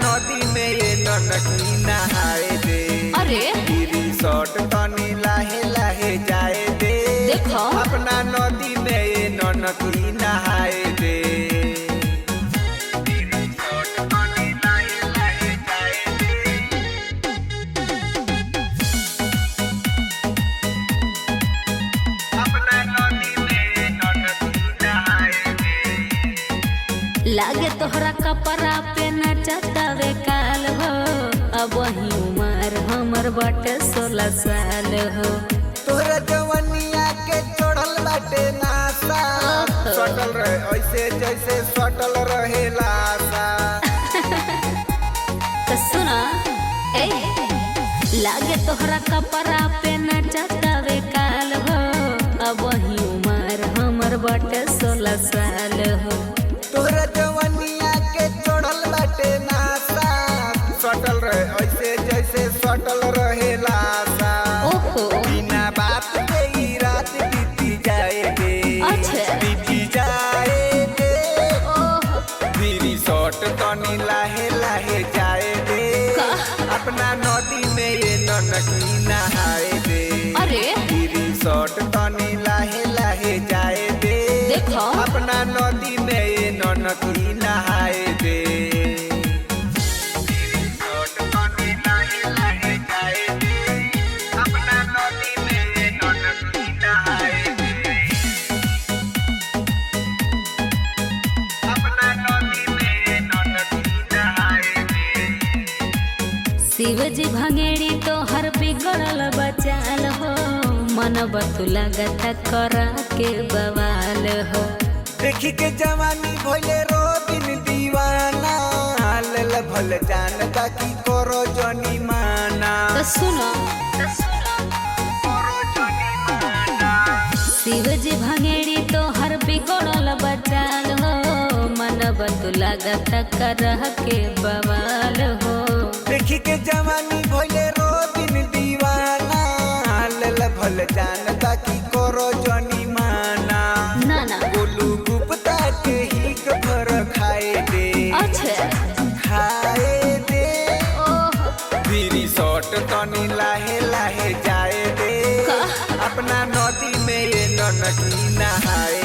नदी में ये ननकी नहाए दे। अरे रिसोर्ट तनी लाहे लाहे जाए दे। देखो अपना नदी में ये ननकी नहाए दे। लागे तोहरा कपड़ा पे नचतावे काल हो। अब वही उमर हमर बाटे 16 साल हो। तोहरा जवनिया के चढ़ल बाटे नासा। सटल रहे ऐसे जैसे सटल रहे लासा। तो सुना ए लागे तोहरा कपड़ा पे नचतावे काल हो। अब वही उमर हमर बाटे 16 साल हो। तोहरा जवनिया के चढ़ल बाटे नासा। सटल रहे ऐसे जैसे सटल रहे लासा। ओहो बिना बात के ही रात बीती जाए दे। अच्छा बीती जाए दे। ओहो रिसोर्ट तनी लाहे लाहे जाए दे। अपना नदी में ये ननकी नहाए दे। अरे रिसोर्ट तनी लाहे लाहे जाए दे। देखो अपना नदी में ये ननकी नहाए दे। रिसोर्ट तनी लाहे लाहे जाए दे। अपना नदी में ये ननकी नहाए दे। अपना नदी में ये ननकी नहाए दे। शिवजी भंगेड़ी तो हर बिगड़ल बचाल हो। मन बतुला गता करा के बवाल हो। देखी के जवानी भोले रो दिन दीवाना। लेल भल जानता की करो जनी माना। तो सुनो शिवजी भंगेड़ी तो हर बिगड़ल बचाल हो। मन बतुला गता करा के बवाल हो। देखी के जवानी भोले रो दिन दीवाना। लेल भल जानता की करो जनी माना। ना ना गोलू गुप्ता के ही भर खाए दे। अच्छा खाए दे। ओहो रिसोर्ट तनी लाहे लाहे जाए दे। अपना नदी में ये ननकी नहाए